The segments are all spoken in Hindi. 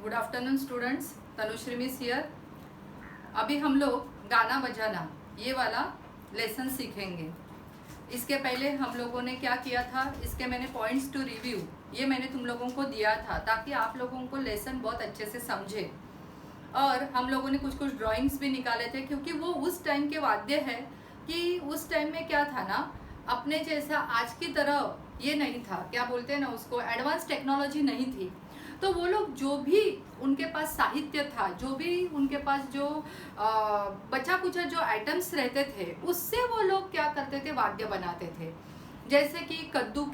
Good afternoon students, Tanushree miss here. अभी हम लोग गाना बजाना ये वाला लेसन सीखेंगे। इसके पहले हम लोगों ने क्या किया था, इसके मैंने पॉइंट्स टू रिव्यू ये मैंने तुम लोगों को दिया था ताकि आप लोगों को लेसन बहुत अच्छे से समझे। और हम लोगों ने कुछ कुछ ड्राइंग्स भी निकाले थे क्योंकि वो उस टाइम के वाद्य है कि उस टाइम में क्या था ना, अपने जैसा आज की तरह ये नहीं था, क्या बोलते हैं ना उसको, एडवांस टेक्नोलॉजी नहीं थी। तो वो लोग जो भी उनके पास साहित्य था, जो भी उनके पास जो बचा कुचा जो आइटम्स रहते थे, उससे वो लोग क्या करते थे, वाद्य बनाते थे। जैसे कि कद्दू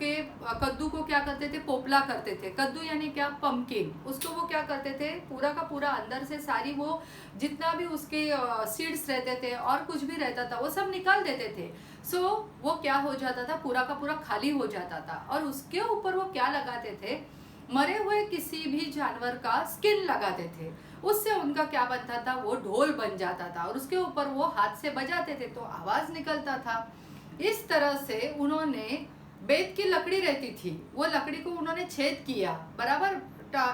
को क्या करते थे, पोपला करते थे। कद्दू यानी क्या, पंपकिन। उसको वो क्या करते थे, पूरा का पूरा अंदर से सारी वो जितना भी उसके सीड्स रहते थे और कुछ भी रहता था वो सब निकाल देते थे। सो वो क्या हो जाता था, पूरा का पूरा खाली हो जाता था। और उसके ऊपर वो क्या लगाते थे, मरे हुए किसी भी जानवर का स्किन लगाते थे। उससे उनका क्या बनता था, वो ढोल बन जाता था और उसके ऊपर वो हाथ से बजाते थे तो आवाज निकलता था। इस तरह से उन्होंने बेत की लकड़ी रहती थी, वो लकड़ी को उन्होंने छेद किया बराबर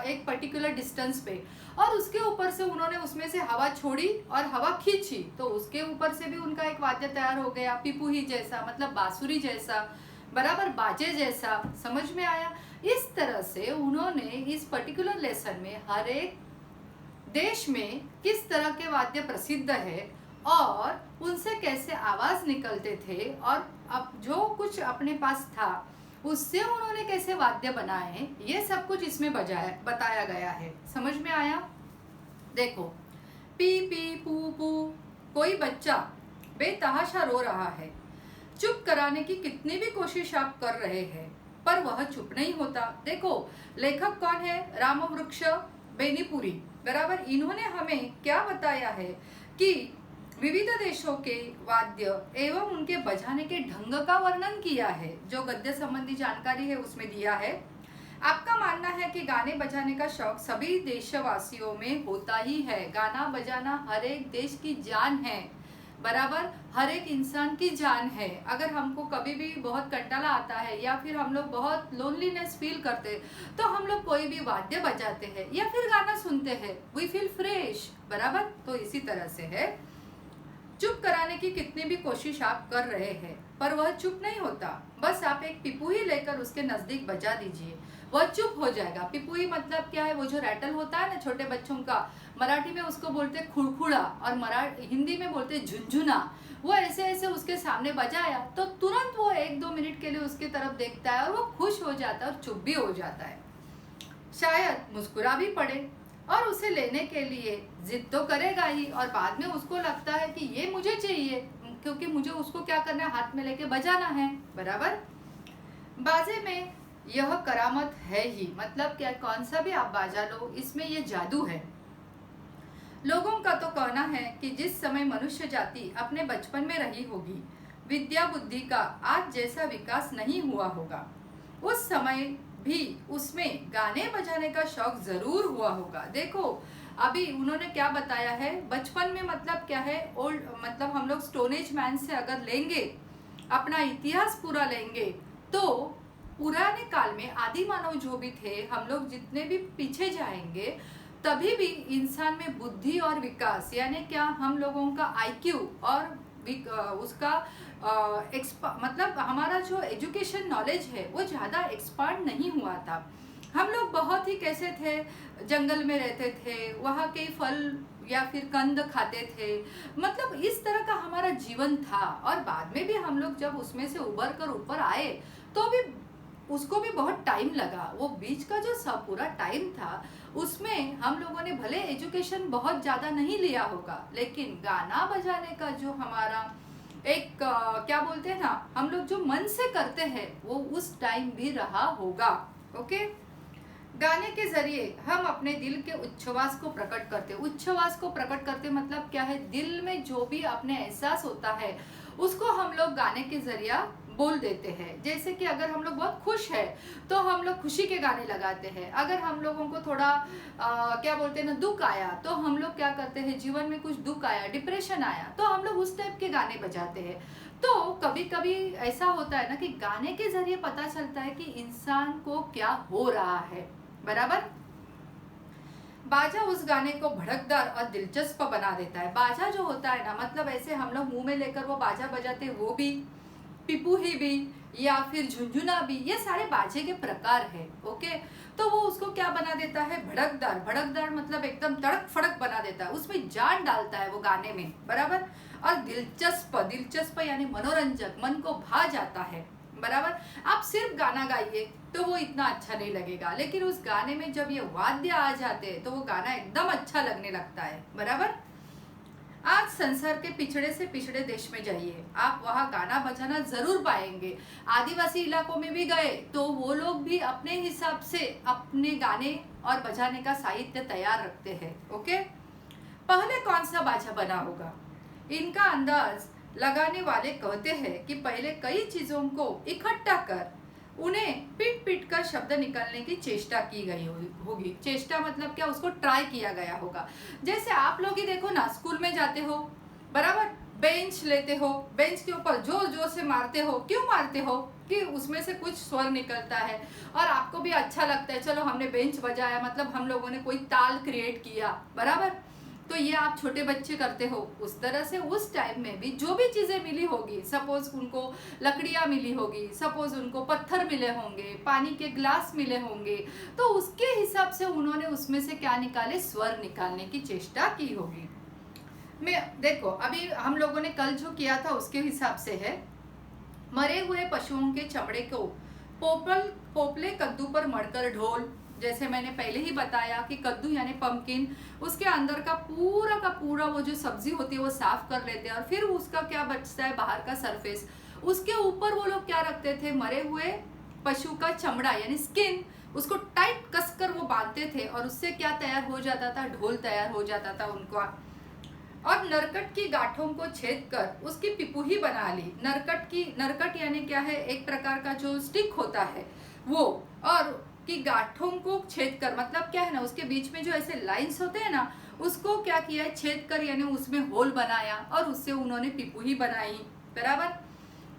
एक पर्टिकुलर डिस्टेंस पे, और उसके ऊपर से उन्होंने उसमें से हवा छोड़ी और हवा खींची तो उसके ऊपर से भी उनका एक वाद्य तैयार हो गया, पिपुही जैसा, मतलब बांसुरी जैसा, बराबर बाजे जैसा। समझ में आया? इस तरह से उन्होंने इस पर्टिकुलर लेसन में हर एक देश में किस तरह के वाद्य प्रसिद्ध है और उनसे कैसे आवाज निकलते थे और अब जो कुछ अपने पास था उससे उन्होंने कैसे वाद्य बनाए, ये सब कुछ इसमें बताया गया है। समझ में आया? देखो, पी पी पू पू, कोई बच्चा बेतहाशा रो रहा है। चुप कराने की कितनी भी कोशिश आप कर रहे हैं पर वह चुप नहीं होता। देखो, लेखक कौन है, रामवृक्ष बेनीपुरी, बराबर। इन्होंने हमें क्या बताया है कि विविध देशों के वाद्य एवं उनके बजाने के ढंग का वर्णन किया है, जो गद्य संबंधी जानकारी है उसमें दिया है। आपका मानना है कि गाने बजाने का शौक सभी देशवासियों में होता ही है। गाना बजाना हर एक देश की जान है, बराबर, हर एक इंसान की जान है। अगर हमको कभी भी बहुत कंटाला आता है या फिर हम लोग बहुत लोनलीनेस फील करते तो हम लोग कोई भी वाद्य बजाते हैं या फिर गाना सुनते हैं, वी फील फ्रेश, बराबर। तो इसी तरह से है, चुप कराने की कितनी भी कोशिश आप कर रहे हैं पर वह चुप नहीं होता। बस आप एक पिपुही लेकर उसके नजदीक बजा दीजिए, वह चुप हो जाएगा। पिपुही मतलब क्या है, वो जो रैटल होता है ना छोटे बच्चों का, मराठी में उसको बोलते खुड़खुड़ा और हिंदी में बोलते झुंझुना। वो ऐसे ऐसे उसके सामने बजाया तो तुरंत वो 1-2 मिनट के लिए उसकी तरफ देखता है और वो खुश हो जाता है और चुप भी हो जाता है। शायद मुस्कुरा भी पड़े और उसे लेने के लिए जिद तो करेगा ही, और बाद में उसको लगता है कि ये मुझे चाहिए क्योंकि मुझे उसको क्या करना है, हाथ में लेके बजाना है, बराबर। बाजे में यह करामत है ही, मतलब क्या, कौन सा भी आप बाजा लो इसमें ये जादू है। लोगों का तो कहना है कि जिस समय मनुष्य जाति अपने बचपन में रही होगी, विद्या बुद्धि का आज जैसा विकास नहीं हुआ होगा, उस समय भी उसमें गाने बजाने का शौक जरूर हुआ होगा। देखो, अभी उन्होंने क्या बताया है, बचपन में मतलब क्या है, ओल्ड मतलब हम लोग स्टोन एज मैन से अगर लेंगे, अपना इतिहास पूरा लेंगे तो पुराने काल में आदि मानव जो भी थे, हम लोग जितने भी पीछे जाएंगे तभी भी इंसान में बुद्धि और विकास, यानी क्या, हम लोगों का आईक्यू और उसका मतलब हमारा जो एजुकेशन नॉलेज है वो ज़्यादा एक्सपांड नहीं हुआ था। हम लोग बहुत ही कैसे थे, जंगल में रहते थे, वहाँ के फल या फिर कंद खाते थे, मतलब इस तरह का हमारा जीवन था। और बाद में भी हम लोग जब उसमें से उबर कर ऊपर आए तो भी उसको भी बहुत टाइम लगा। वो बीच का जो सब पूरा टाइम था उसमें हम लोगों ने भले एजुकेशन बहुत ज़्यादा नहीं लिया होगा, लेकिन गाना बजाने का जो हमारा एक क्या बोलते हैं ना, हम लोग जो मन से करते हैं वो उस टाइम भी रहा होगा। ओके, गाने के जरिए हम अपने दिल के उच्छ्वास को प्रकट करते। उच्छ्वास को प्रकट करते मतलब क्या है, दिल में जो भी अपने एहसास होता है उसको हम लोग गाने के जरिया बोल देते हैं। जैसे कि अगर हम लोग बहुत खुश है तो हम लोग खुशी के गाने लगाते हैं। अगर हम लोगों को थोड़ा क्या बोलते हैं ना, दुख आया तो हम लोग क्या करते हैं, जीवन में कुछ दुख आया, डिप्रेशन आया तो हम लोग उस टाइप के गाने बजाते हैं। तो कभी कभी ऐसा होता है ना कि गाने के जरिए पता चलता है कि इंसान को क्या हो रहा है, बराबर। बाजा उस गाने को भड़कदार और दिलचस्प बना देता है। बाजा जो होता है ना, मतलब ऐसे हम लोग मुंह में लेकर वो बाजा बजाते, वो भी, पिपुही भी, या फिर झुंझुना भी, ये सारे बाजे के प्रकार है। ओके, तो वो उसको क्या बना देता है, भड़कदार। भड़कदार मतलब एकदम तड़क फड़क बना देता है, उसमें जान डालता है वो गाने में, बराबर। और दिलचस्प, दिलचस्प यानी मनोरंजक, मन को भा जाता है, बराबर। आप सिर्फ गाना गाइए तो वो इतना अच्छा नहीं लगेगा, लेकिन उस गाने में जब ये वाद्य आ जाते हैं तो वो गाना एकदम अच्छा लगने लगता है, बराबर। आज संसार के पिछड़े से पिछड़े देश में जाइए, आप वहाँ गाना बजाना जरूर पाएंगे। आदिवासी इलाकों में भी गए तो वो लोग भी अपने हिसाब से अपने गाने और बजाने का साहित्य तैयार रखते हैं। ओके, पहले कौन सा बाजा बना होगा, इनका अंदाज लगाने वाले कहते हैं कि पहले कई चीजों को इकट्ठा कर उन्हें पीट पीट कर शब्द निकालने की चेष्टा की गई होगी। चेष्टा मतलब क्या, उसको ट्राई किया गया होगा। जैसे आप लोग ही देखो ना, स्कूल में जाते हो, बराबर, बेंच लेते हो, बेंच के ऊपर जोर जोर से मारते हो। क्यों मारते हो, कि उसमें से कुछ स्वर निकलता है और आपको भी अच्छा लगता है, चलो हमने बेंच बजाया, मतलब हम लोगों ने कोई ताल क्रिएट किया, बराबर। तो ये आप छोटे बच्चे करते हो। उस तरह से उस टाइम में भी जो भी चीज़ें मिली होगी, सपोज उनको लकड़ियाँ मिली होगी, सपोज उनको पत्थर मिले होंगे, पानी के ग्लास मिले होंगे, तो उसके हिसाब से उन्होंने उसमें से क्या निकाले, स्वर निकालने की चेष्टा की होगी। मैं देखो, अभी हम लोगों ने कल जो किया था उसके हिसाब से है, मरे हुए पशुओं के चमड़े को पोपले कद्दू पर मढ़कर ढोल, जैसे मैंने पहले ही बताया कि कद्दू यानी पंपकिन, उसके अंदर का पूरा वो जो सब्जी होती है वो साफ कर लेते हैं और फिर उसका क्या बचता है, बाहर का सरफेस, उसके ऊपर वो लोग क्या रखते थे, मरे हुए पशु का चमड़ा यानी स्किन, उसको टाइट कसकर वो बांधते थे और उससे क्या तैयार हो जाता था, ढोल तैयार हो जाता था उनका। और नरकट की गांठों को छेद कर उसकी पिपुही बना ली। नरकट यानी क्या है, एक प्रकार का जो स्टिक होता है वो, और कि गांठों को छेद कर मतलब क्या है ना, उसके बीच में जो ऐसे लाइंस होते हैं ना, उसको क्या किया, छेद कर यानी उसमें होल बनाया और उससे उन्होंने पिपुही बनाई, बराबर।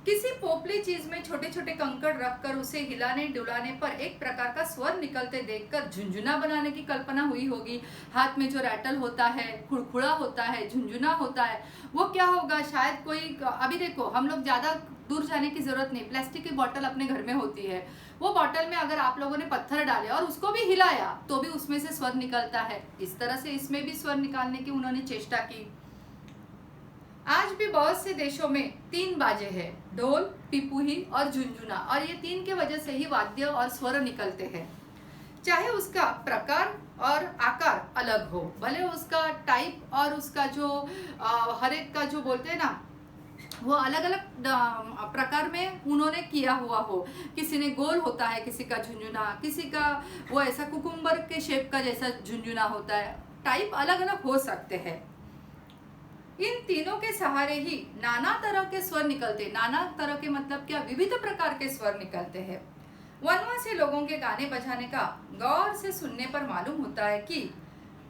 किसी पोपली चीज में छोटे छोटे कंकड़ रखकर उसे हिलाने डुलाने पर एक प्रकार का स्वर निकलते देखकर झुंझुना बनाने की कल्पना हुई होगी। हाथ में जो रैटल होता है, खुड़खुड़ा होता है, झुंझुना होता है, वो क्या होगा, शायद कोई, अभी देखो हम लोग ज्यादा दूर जाने की जरूरत नहीं, प्लास्टिक की बोतल अपने घर में होती है, वो बोतल में अगर आप लोगों ने पत्थर डाले और उसको भी हिलाया तो भी उसमें से स्वर निकलता है। इस तरह से इसमें भी स्वर निकालने की उन्होंने चेष्टा की। आज भी बहुत से देशों में 3 बाजे हैं, ढोल, पिपुही और झुंझुना, और ये 3 के वजह से ही वाद्य और स्वर निकलते हैं। चाहे उसका प्रकार और आकार अलग हो, भले उसका टाइप और उसका जो हर एक का जो बोलते हैं ना, वो अलग अलग प्रकार में उन्होंने किया हुआ हो। किसी ने गोल होता है, किसी का झुंझुना, किसी का वो ऐसा कुकुम्बर के शेप का जैसा झुंझुना होता है, टाइप अलग अलग हो सकते हैं। इन तीनों के सहारे ही नाना तरह के स्वर निकलते, नाना तरह के मतलब क्या, विविध प्रकार के स्वर निकलते हैं। वनवासी लोगों के गाने बजाने का गौर से सुनने पर मालूम होता है कि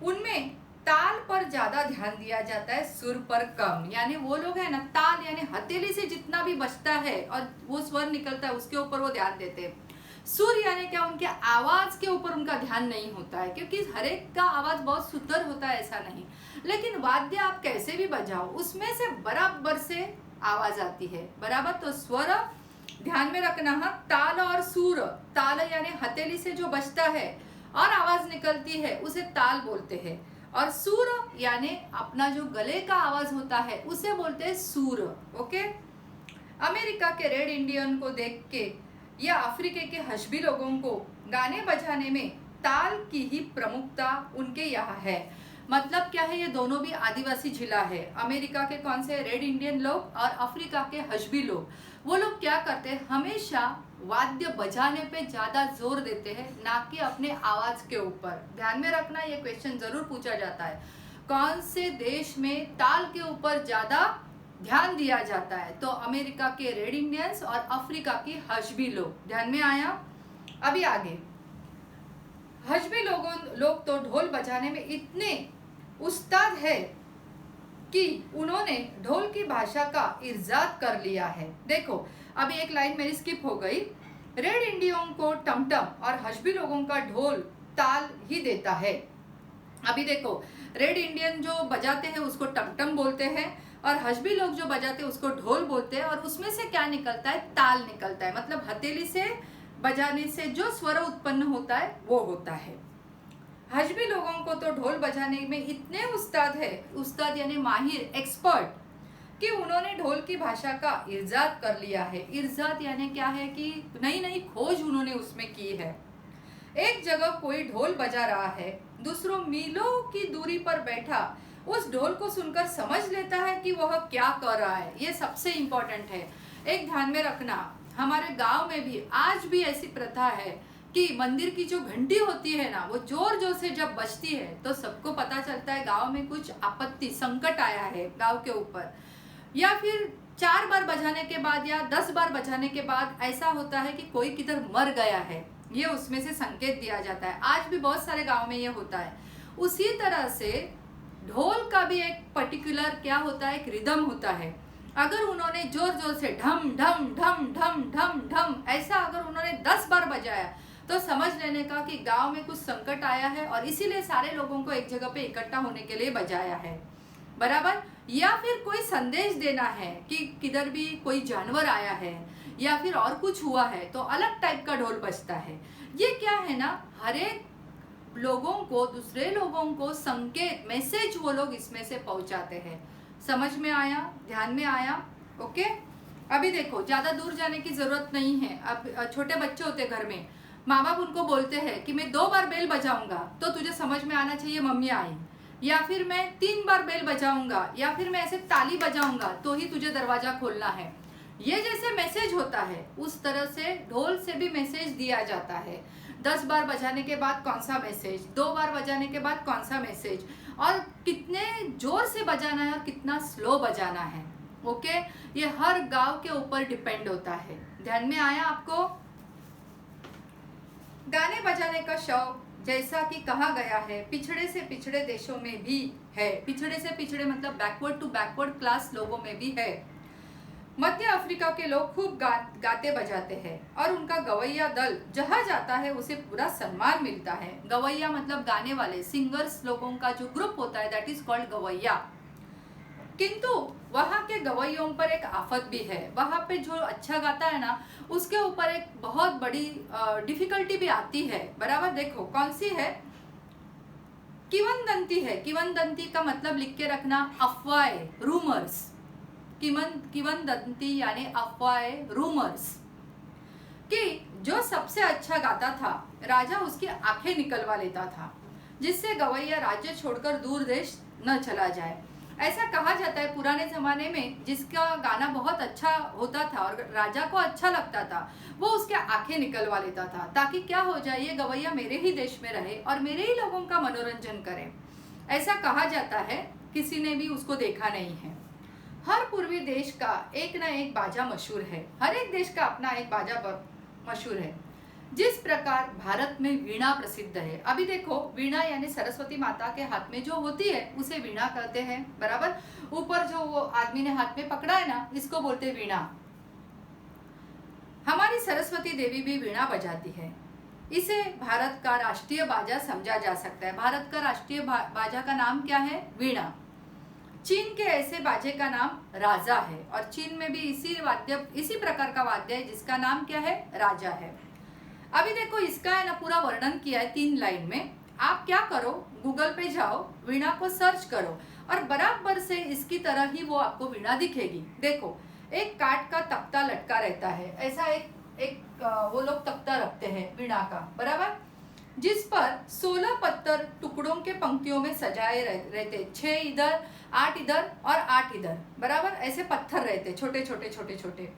उनमें ताल पर ज्यादा ध्यान दिया जाता है, सुर पर कम। यानी वो लोग है ना, ताल यानी हथेली से जितना भी बजता है और वो स्वर निकलता है उसके ऊपर वो ध्यान देते हैं। सुर यानी क्या, उनके आवाज के ऊपर उनका ध्यान नहीं होता है, क्योंकि हर एक का आवाज बहुत सुंदर होता है ऐसा नहीं, लेकिन वाद्य आप कैसे भी बजाओ उसमें से बराबर से आवाज आती है, बराबर। तो स्वर ध्यान में रखना है, ताल और सुर, ताल यानी हथेली से जो बजता है और आवाज निकलती है उसे ताल बोलते हैं, और सुर यानी अपना जो गले का आवाज होता है उसे बोलते हैं सुर। ओके, अमेरिका के रेड इंडियन को देख के या अफ्रीका के हशबी लोगों को गाने बजाने में ताल की ही प्रमुखता उनके यहाँ है। मतलब क्या है, ये दोनों भी आदिवासी जिला है। अमेरिका के कौन से, रेड इंडियन लोग, और अफ्रीका के हशबी लोग, वो लोग क्या करते हैं, हमेशा वाद्य बजाने पे ज्यादा जोर देते हैं, ना कि अपने आवाज के ऊपर। ध्यान में रखना, ये क्वेश्चन जरूर पूछा जाता है, कौन से देश में ताल के ऊपर ज्यादा ध्यान दिया जाता है। तो अमेरिका के रेड इंडियंस और अफ्रीका की हशबी लोग। ध्यान में आया। अभी आगे, हशबी लोग तो ढोल बजाने में इतने उस्ताद है कि उन्होंने ढोल की भाषा का इर्जाद कर लिया है। देखो अभी एक लाइन मेरी स्किप हो गई। रेड इंडियन को टमटम और हशबी लोगों का ढोल ताल ही देता है। अभी देखो, रेड इंडियन जो बजाते हैं उसको टमटम बोलते हैं, और हजबी लोग जो बजाते हैं उसको ढोल बोलते हैं। और उसमें से क्या निकलता है? ताल निकलता है, मतलब हथेली से बजाने से जो स्वर उत्पन्न होता है वो होता है। हजबी लोगों को तो ढोल बजाने में इतने उस्ताद है, उस्ताद यानी माहिर, एक्सपर्ट, कि उन्होंने ढोल की भाषा का इर्जाद कर लिया है। इर्जाद यानी क्या है कि नई नई खोज उन्होंने उसमें की है। एक जगह कोई ढोल बजा रहा है, दूसरों मीलों की दूरी पर बैठा उस ढोल को सुनकर समझ लेता है कि वह क्या कर रहा है। ये सबसे इम्पोर्टेंट है। एक ध्यान में रखना, हमारे गांव में भी आज भी ऐसी प्रथा है कि मंदिर की जो घंटी होती है ना, वो जोर जोर से जब बजती है तो सबको पता चलता है गांव में कुछ आपत्ति, संकट आया है गांव के ऊपर। या फिर 4 बार बजाने के बाद या 10 बार बजाने के बाद ऐसा होता है कि कोई किधर मर गया है, ये उसमें से संकेत दिया जाता है। आज भी बहुत सारे गांव में ये होता है। उसी तरह से ढोल का भी एक पर्टिकुलर क्या होता है, एक रिदम होता है। अगर उन्होंने जोर जोर से ढम ढम ढम ढम ढम ढम ऐसा अगर उन्होंने 10 बार बजाया तो समझ लेने का कि गांव में कुछ संकट आया है, और इसीलिए सारे लोगों को एक जगह पे इकट्ठा होने के लिए बजाया है, बराबर। या फिर कोई संदेश देना है कि किधर भी कोई जानवर आया है या फिर और कुछ हुआ है तो अलग टाइप का ढोल बजता है। ये क्या है ना, हर एक लोगों को, दूसरे लोगों को संकेत, मैसेज वो लोग इसमें से पहुंचाते हैं। समझ में आया? ध्यान में आया? ओके। अभी देखो, ज्यादा दूर जाने की जरूरत नहीं है। अब छोटे बच्चे होते घर में, माँ बाप उनको बोलते हैं कि मैं 2 बार बेल बजाऊंगा तो तुझे समझ में आना चाहिए मम्मी आई, या फिर मैं 3 बार बेल बजाऊंगा, या फिर मैं ऐसे ताली बजाऊंगा तो ही तुझे दरवाजा खोलना है। ये जैसे मैसेज होता है उस तरह से ढोल से भी मैसेज दिया जाता है। 10 बार बजाने के बाद कौन सा मैसेज, 2 बार बजाने के बाद कौन सा मैसेज, और कितने जोर से बजाना है और कितना स्लो बजाना है। ओके, ये हर गांव के ऊपर डिपेंड होता है। ध्यान में आया आपको? गाने बजाने का शौक, जैसा कि कहा गया है, पिछड़े से पिछड़े देशों में भी है। पिछड़े से पिछड़े मतलब बैकवर्ड टू बैकवर्ड क्लास लोगों में भी है। मध्य अफ्रीका के लोग खूब गाते बजाते हैं, और उनका गवैया दल जहाँ जाता है उसे पूरा सम्मान मिलता है। गवैया मतलब गाने वाले, सिंगर्स लोगों का जो ग्रुप होता है, दैट इज कॉल्ड गवैया। किंतु वहाँ के गवैयों पर एक आफत भी है। वहाँ पे जो अच्छा गाता है ना, उसके ऊपर एक बहुत बड़ी डिफिकल्टी भी आती है, बराबर। देखो कौन सी है? किवंदंती है। किवंदंती का मतलब लिख के रखना, अफवाहें, रूमर्स। किवंदंती यानी अफवाहें, रूमर्स, कि जो सबसे अच्छा गाता था राजा उसकी आंखें निकलवा लेता था, जिससे गवैया राज्य छोड़कर दूर देश न चला जाए। ऐसा कहा जाता है पुराने जमाने में, जिसका गाना बहुत अच्छा होता था और राजा को अच्छा लगता था, वो उसके आंखें निकलवा लेता था, ताकि क्या हो जाए, ये गवैया मेरे ही देश में रहे और मेरे ही लोगों का मनोरंजन करे। ऐसा कहा जाता है, किसी ने भी उसको देखा नहीं है। हर पूर्वी देश का एक ना एक बाजा मशहूर है। हर एक देश का अपना एक बाजा मशहूर है। जिस प्रकार भारत में वीणा प्रसिद्ध है। अभी देखो, वीणा यानी सरस्वती माता के हाथ में जो होती है उसे वीणा कहते हैं, बराबर। ऊपर जो वो आदमी ने हाथ में पकड़ा है ना, इसको बोलते हैं वीणा। हमारी सरस्वती देवी भी वीणा बजाती है। इसे भारत का राष्ट्रीय बाजा समझा जा सकता है। भारत का राष्ट्रीय बाजा का नाम क्या है? वीणा। चीन के ऐसे बाजे का नाम राजा है, और चीन में भी इसी प्रकार का वाद्य है जिसका नाम क्या है? राजा है। अभी देखो, इसका है ना पूरा वर्णन किया है 3 लाइन में। आप क्या करो, गूगल पे जाओ, वीणा को सर्च करो, और बराबर से इसकी तरह ही वो आपको वीणा दिखेगी। देखो, एक काठ का तख्ता लटका रहता है, ऐसा एक वो लोग तख्ता रखते हैं वीणा का, बराबर, जिस पर 16 पत्थर टुकड़ों के पंक्तियों में सजाए रहते, 6 इधर, 8 इधर और 8 इधर, बराबर। ऐसे पत्थर रहते, छोटे छोटे छोटे छोटे,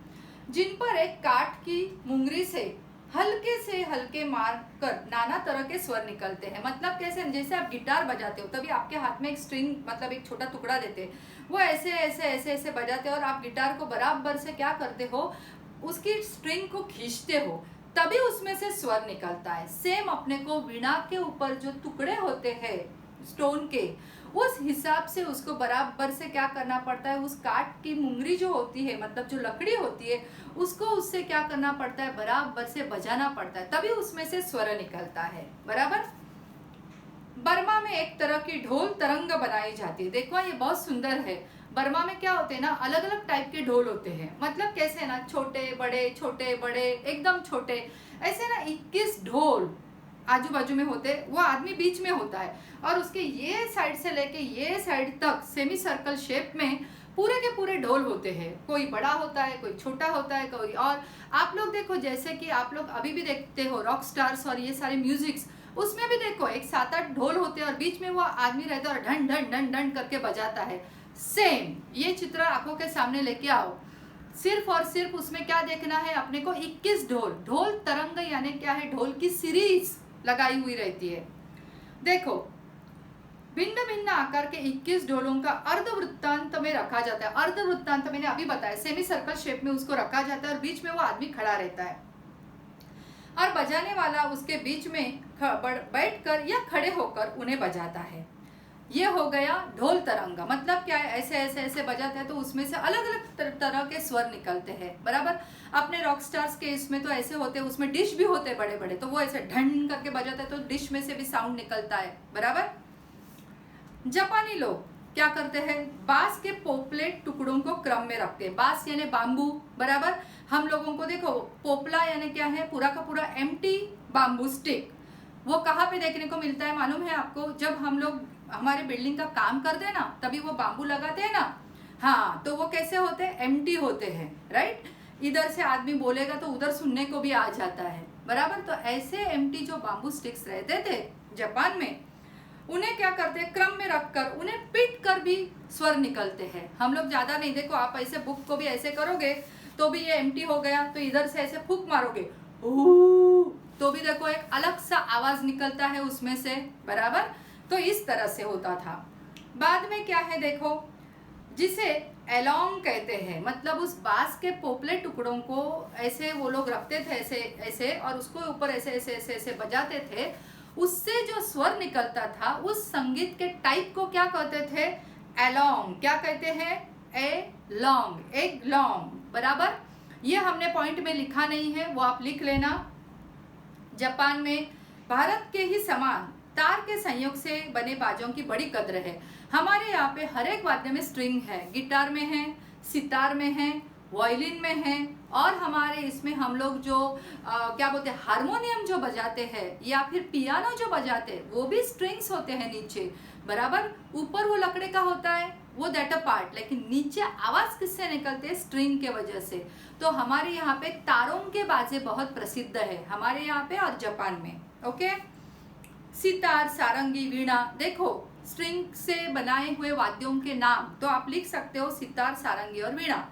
जिन पर एक काठ की मुंगरी से हल्के मार कर नाना तरह के स्वर निकलते हैं। मतलब कैसे? जैसे आप गिटार बजाते हो, तभी आपके हाथ में एक स्ट्रिंग, मतलब एक छोटा टुकड़ा देते, वो ऐसे ऐसे ऐसे ऐसे बजाते हो, और आप गिटार को बराबर से क्या करते हो, उसकी स्ट्रिंग को खींचते हो, तभी उसमें से स्वर निकलता है। सेम अपने को वीणा के ऊपर जो टुकड़े होते हैं स्टोन के, उस हिसाब से उसको बराबर से क्या करना पड़ता है, उस काठ की मुंगरी जो होती है, मतलब जो लकड़ी होती है, उसको उससे क्या करना पड़ता है, बराबर से बजाना पड़ता है, तभी उसमें से स्वर निकलता है, बराबर। बर्मा में एक तरह की ढोल तरंग बनाई जाती है। देखो ये बहुत सुंदर है। बर्मा में क्या होते हैं ना, अलग अलग टाइप के ढोल होते हैं। मतलब कैसे ना, छोटे बड़े एकदम छोटे, ऐसे ना 21 ढोल आजू बाजू में होते, वो आदमी बीच में होता है और उसके ये साइड से लेके ये साइड तक सेमी सर्कल शेप में पूरे के पूरे ढोल होते हैं। कोई बड़ा होता है, कोई छोटा होता है, कोई और। आप लोग देखो, जैसे कि आप लोग अभी भी देखते हो रॉक स्टार्स और ये सारे म्यूजिक्स, उसमें भी देखो एक 7-8 ढोल होते हैं और बीच में वो आदमी रहता है और ढन ढन ढन ढन करके बजाता है। सेम ये चित्र आंखों के सामने लेके आओ। सिर्फ और सिर्फ उसमें क्या देखना है अपने को, 21 ढोल, ढोल तरंग यानी क्या है, ढोल की सीरीज लगाई हुई रहती है। देखो भिन्न भिन्न आकार के 21 ढोलों का अर्धवृत्तांत में रखा जाता है। अर्धवृत्तांत मैंने अभी बताया, सेमी सर्कल शेप में उसको रखा जाता है और बीच में वो आदमी खड़ा रहता है और बजाने वाला उसके बीच में बैठकर या खड़े होकर उन्हें बजाता है। ये हो गया ढोल तरंगा। मतलब क्या है, ऐसे ऐसे ऐसे बजाते हैं तो उसमें से अलग अलग तरह के स्वर निकलते हैं। बराबर, अपने रॉक स्टार्स के इसमें तो ऐसे होते हैं, उसमें डिश भी होते हैं बड़े बड़े, तो वो ऐसे ढन करके बजाते हैं तो डिश में से भी साउंड निकलता है। बराबर। जापानी लोग क्या करते हैं, बांस के पोपले टुकड़ों को क्रम में रखते हैं। बांस यानी बाम्बू। बराबर। हम लोगों को देखो पोपला यानी क्या है, पूरा का पूरा एम्प्टी बाम्बू स्टिक। वो कहाँ पे देखने को मिलता है मालूम है आपको, जब हम लोग हमारे बिल्डिंग का काम करते हैं ना, तभी वो बाम्बू लगाते हैं ना। हाँ, तो वो कैसे होते हैं, एम्प्टी होते हैं। राइट, इधर से आदमी बोलेगा तो उधर सुनने को भी आ जाता है। बराबर। तो ऐसे एम्प्टी जो बाम्बू स्टिक्स रहते थे जापान में, उन्हें क्या करते हैं, क्रम में रखकर उन्हें पीट कर भी स्वर निकलते हैं। हम लोग ज्यादा नहीं, देखो आप ऐसे बुक को भी ऐसे करोगे तो भी ये एम्प्टी हो गया, तो इधर से ऐसे फूंक मारोगे तो भी देखो एक अलग सा आवाज निकलता है उसमें से। बराबर। तो इस तरह से होता था। बाद में क्या है देखो, जिसे एलोंग कहते हैं, मतलब उस बांस के पोपले टुकड़ों को ऐसे वो लोग रखते थे ऐसे ऐसे और उसको ऊपर ऐसे ऐसे ऐसे ऐसे बजाते थे। उससे जो स्वर निकलता था उस संगीत के टाइप को क्या कहते थे, एलोंग। क्या कहते हैं, ए लॉन्ग, एक लॉन्ग। बराबर। ये हमने पॉइंट में लिखा नहीं है, वो आप लिख लेना। जापान में भारत के ही समान तार के संयोग से बने बाजों की बड़ी कद्र है। हमारे यहाँ पे हर एक वाद्य में स्ट्रिंग है, गिटार में है, सितार में है, वायलिन में है, और हमारे इसमें हम लोग जो क्या बोलते हैं, हारमोनियम जो बजाते हैं या फिर पियानो जो बजाते हैं, वो भी स्ट्रिंग्स होते हैं नीचे। बराबर। ऊपर वो लकड़े का होता है, वो दैट अ पार्ट, लेकिन नीचे आवाज किससे निकलते हैं, स्ट्रिंग के वजह से। तो हमारे यहाँ पे तारों के बाजे बहुत प्रसिद्ध है हमारे यहाँ पे और जापान में। ओके। सितार, सारंगी, वीणा, देखो स्ट्रिंग से बनाए हुए वाद्यों के नाम तो आप लिख सकते हो, सितार, सारंगी और वीणा।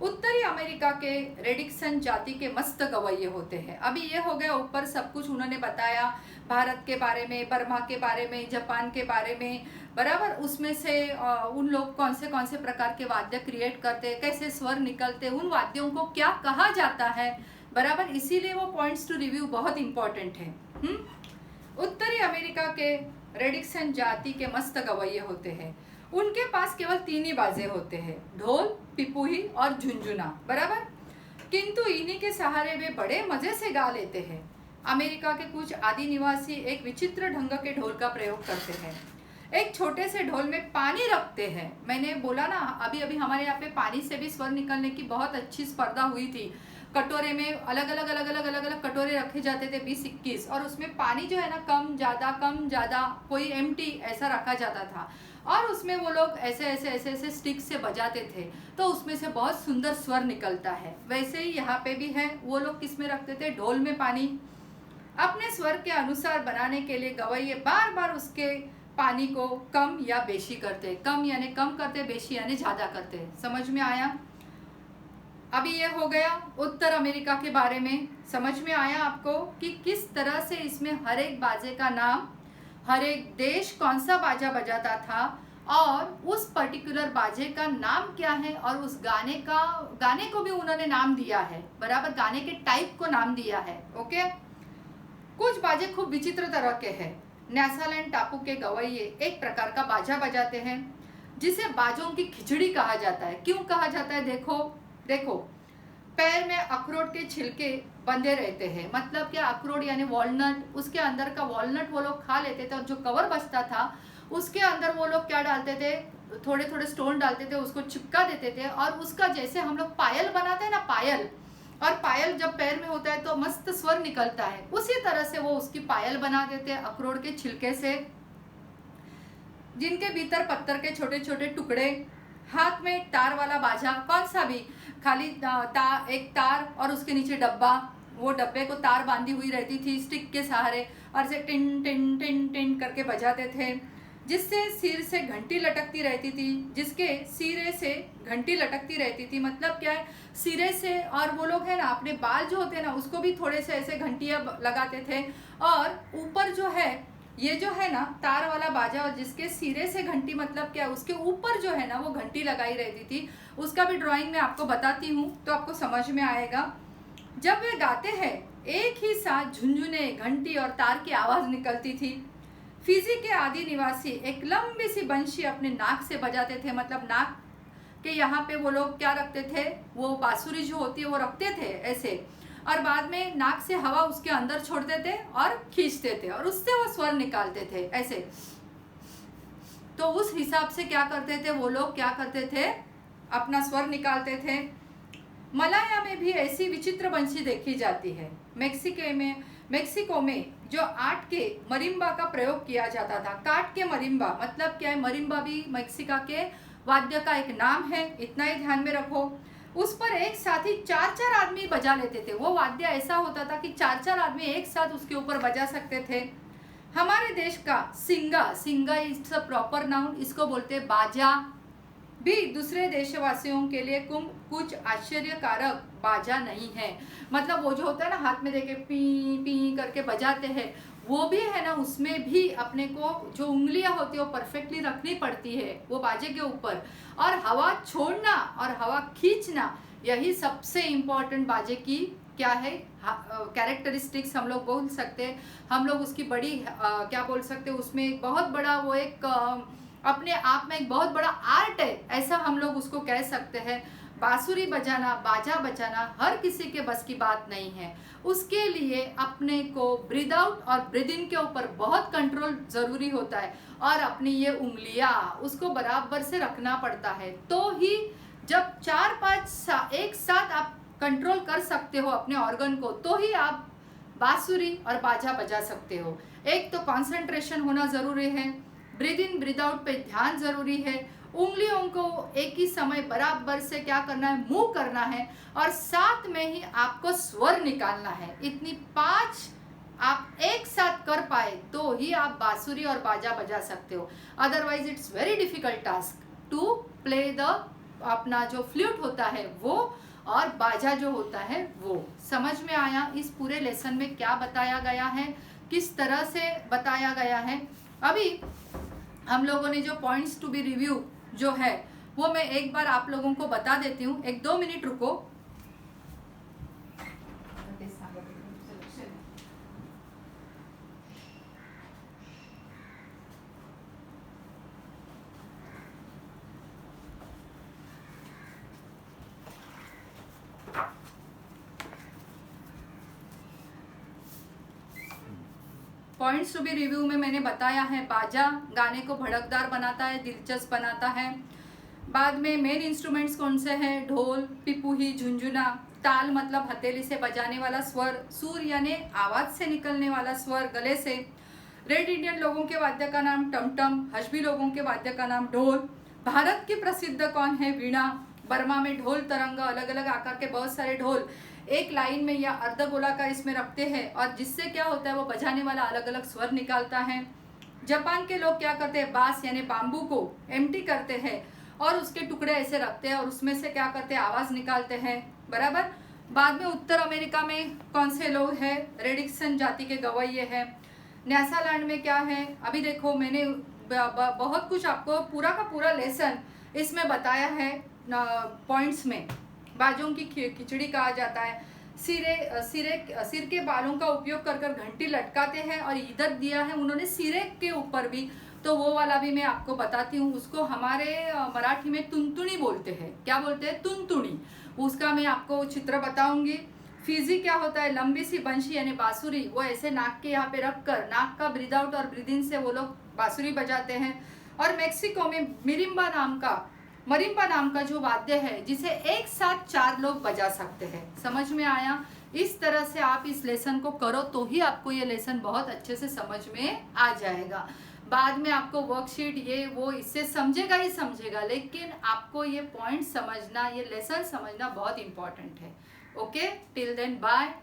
उत्तरी अमेरिका के रेडिक्सन जाति के मस्त गवैये होते हैं। अभी ये हो गया ऊपर सब कुछ उन्होंने बताया भारत के बारे में, बर्मा के बारे में, जापान के बारे में। बराबर। उसमें से उन लोग कौन से प्रकार के वाद्य क्रिएट करते हैं, कैसे स्वर निकलते, उन वाद्यों को क्या कहा जाता है। बराबर। इसीलिए वो पॉइंट्स टू रिव्यू बहुत इंपॉर्टेंट है। उत्तरी अमेरिका के रेडिक्सन जाति के मस्त गवैये होते हैं। उनके पास केवल 3 ही बाजे होते हैं, ढोल, पिपुही और झुंझुना। बराबर। किंतु इन्हीं के सहारे वे बड़े मजे से गा लेते हैं। अमेरिका के कुछ आदि निवासी एक विचित्र ढंग के ढोल का प्रयोग करते हैं। एक छोटे से ढोल में पानी रखते हैं। मैंने बोला ना अभी अभी हमारे यहाँ पे पानी से भी स्वर निकलने की बहुत अच्छी स्पर्धा हुई थी। कटोरे में अलग अलग कटोरे रखे जाते थे 20-21, और उसमें पानी जो है ना कम ज़्यादा कोई एम्प्टी ऐसा रखा जाता था, और उसमें वो लोग ऐसे ऐसे ऐसे ऐसे स्टिक से बजाते थे, तो उसमें से बहुत सुंदर स्वर निकलता है। वैसे ही यहाँ पे भी है, वो लोग किस में रखते थे, ढोल में पानी। अपने स्वर के अनुसार बनाने के लिए गवैये बार बार उसके पानी को कम या बेशी करते। कम यानी कम करते, बेशी यानी ज़्यादा करते। समझ में आया। अभी ये हो गया उत्तर अमेरिका के बारे में। समझ में आया आपको कि किस तरह से इसमें हर एक बाजे का नाम, हर एक देश कौन सा बाजा बजाता था, और उस पर्टिकुलर बाजे का नाम क्या है, और उस गाने को भी उन्होंने नाम दिया है। बराबर। गाने के टाइप को नाम दिया है। ओके। कुछ बाजे खूब विचित्र तरह के हैं। न्यासालैंड टापू के गवैये एक प्रकार का बाजा बजाते हैं जिसे बाजों की खिचड़ी कहा जाता है। क्यों कहा जाता है, देखो पैर में अखरोट के छिलके बंधे रहते हैं। मतलब क्या, अखरोट यानी वॉलनट, उसके अंदर का वॉलनट वो लोग खा लेते थे और जो कवर बचता था उसके अंदर वो लोग क्या डालते थे, थोड़े थोड़े स्टोन डालते थे, उसको चिपका देते थे और उसका जैसे हम लोग पायल बनाते हैं ना, पायल, और पायल जब पैर में होता है तो मस्त स्वर निकलता है, उसी तरह से वो उसकी पायल बना देते हैं अखरोट के छिलके से, जिनके भीतर पत्थर के छोटे छोटे टुकड़े, हाथ में तार वाला बाजा, कौन सा भी, खाली एक तार और उसके नीचे डब्बा, वो डब्बे को तार बांधी हुई रहती थी स्टिक के सहारे और ऐसे टिन टिन टिन टिन करके बजाते थे, जिससे सिर से घंटी लटकती रहती थी, जिसके सिरे से घंटी लटकती रहती थी। मतलब क्या है, सिरे से, और वो लोग है ना अपने बाल जो होते हैं ना उसको भी थोड़े से ऐसे घंटियाँ लगाते थे, और ऊपर जो है ये जो है ना तार वाला बाजा, और जिसके सिरे से घंटी, मतलब क्या, उसके ऊपर जो है ना वो घंटी लगाई रहती थी। उसका भी ड्राइंग मैं आपको बताती हूँ तो आपको समझ में आएगा। जब वे गाते हैं एक ही साथ झुंझुने, घंटी और तार की आवाज़ निकलती थी। फिजी के आदि निवासी एक लंबी सी बंशी अपने नाक से बजाते थे। मतलब नाक के यहाँ पे वो लोग क्या रखते थे, वो बांसुरी जो होती है वो रखते थे ऐसे, और बाद में नाक से हवा उसके अंदर छोड़ते थे और खींचते थे और उससे वो स्वर निकालते थे ऐसे। तो उस हिसाब से क्या करते थे वो लोग, क्या करते थे, अपना स्वर निकालते थे। मलाया में भी ऐसी विचित्र बंशी देखी जाती है। मेक्सिको में जो आट के मरिम्बा का प्रयोग किया जाता था। काट के मरिम्बा मतलब क्या है, मरिम्बा भी मेक्सिका के वाद्य का एक नाम है, इतना ही ध्यान में रखो। उस पर एक साथ ही 4-4 आदमी बजा लेते थे। वो वाद्य ऐसा होता था कि 4-4 आदमी एक साथ उसके ऊपर बजा सकते थे। हमारे देश का सिंगा इज अ प्रॉपर नाउन, इसको बोलते हैं बाजा। भी दूसरे देशवासियों के लिए कुछ आश्चर्यकारक बाजा नहीं है। मतलब वो जो होता है ना हाथ में देके पी पी करके बजाते हैं, वो भी है ना, उसमें भी अपने को जो उंगलियां होती है वो परफेक्टली रखनी पड़ती है वो बाजे के ऊपर, और हवा छोड़ना और हवा खींचना, यही सबसे इम्पोर्टेंट बाजे की क्या है, कैरेक्टरिस्टिक्स हम लोग बोल सकते हैं। हम लोग उसकी बड़ी क्या बोल सकते हैं, उसमें एक बहुत बड़ा वो एक अपने आप में एक बहुत बड़ा आर्ट है, ऐसा हम लोग उसको कह सकते हैं। बांसुरी बजाना, बाजा बजाना हर किसी के बस की बात नहीं है। उसके लिए अपने को ब्रीद आउट और ब्रीद इन के ऊपर बहुत कंट्रोल ज़रूरी होता है, और अपनी ये उंगलियां उसको बराबर से रखना पड़ता है। तो ही जब 4-5 एक साथ आप कंट्रोल कर सकते हो अपने ऑर्गन को, तो ही आप बांसुरी और बाजा बजा सकते हो। एक तो कंसंट्रेशन होना ज़रूरी है, ब्रीद इन ब्रीद आउट पे ध्यान ज़रूरी है, उंगलियों को एक ही समय बराबर से क्या करना है, मूव करना है, और साथ में ही आपको स्वर निकालना है। इतनी 5 आप एक साथ कर पाए तो ही आप बांसुरी और बाजा बजा सकते हो। Otherwise it's very difficult task to play the, अपना जो फ्लूट होता है वो, और बाजा जो होता है वो। समझ में आया इस पूरे लेसन में क्या बताया गया है, किस तरह से बताया गया है। अभी हम लोगों ने जो पॉइंट्स टू बी रिव्यू जो है वो मैं एक बार आप लोगों को बता देती हूँ। 1-2 मिनट रुको। पॉइंट्स टू बी रिव्यू में मैंने बताया है, बाजा गाने को भड़कदार बनाता है, दिलचस्प बनाता है। बाद में मेन इंस्ट्रूमेंट्स कौन से हैं, ढोल, पिपुही, झुंझुना। ताल मतलब हथेली से बजाने वाला स्वर, सूर यानी आवाज़ से निकलने वाला स्वर गले से। रेड इंडियन लोगों के वाद्य का नाम टमटम, हजबी लोगों के वाद्य का नाम ढोल। भारत की प्रसिद्ध कौन है, वीणा। बर्मा में ढोल तरंग, अलग अलग आकार के बहुत सारे ढोल एक लाइन में या अर्धगोलाकार इसमें रखते हैं, और जिससे क्या होता है वो बजाने वाला अलग अलग स्वर निकालता है। जापान के लोग क्या करते हैं, बांस यानी बाम्बू को एम्प्टी करते हैं और उसके टुकड़े ऐसे रखते हैं और उसमें से क्या करते हैं, आवाज़ निकालते हैं, बराबर। बाद में उत्तर अमेरिका में कौन से लोग हैं, रेडिक्सन जाति के गवैये हैं। न्यासालैंड में क्या है, अभी देखो मैंने बहुत कुछ आपको पूरा का पूरा लेसन इसमें बताया है पॉइंट्स में। बाजों की खिचड़ी कहा जाता है। सिर के बालों का उपयोग कर कर घंटी लटकाते हैं, और इधर दिया है उन्होंने सिरे के ऊपर भी, तो वो वाला भी मैं आपको बताती हूँ। उसको हमारे मराठी में तुनतुनी बोलते हैं। क्या बोलते हैं, तुनतुनी। उसका मैं आपको चित्र बताऊंगी। फिजी क्या होता है, लंबी सी बंशी यानी बांसुरी, वो ऐसे नाक के यहाँ पे रख कर नाक का ब्रीद आउट और ब्रीद इन से वो लोग बांसुरी बजाते हैं। और मेक्सिको में मरिम्बा नाम का जो वाद्य है जिसे एक साथ 4 लोग बजा सकते हैं। समझ में आया? इस तरह से आप इस लेसन को करो तो ही आपको ये लेसन बहुत अच्छे से समझ में आ जाएगा। बाद में आपको वर्कशीट ये वो इससे समझेगा ही समझेगा, लेकिन आपको ये पॉइंट समझना, ये लेसन समझना बहुत इंपॉर्टेंट है। Okay, till then bye.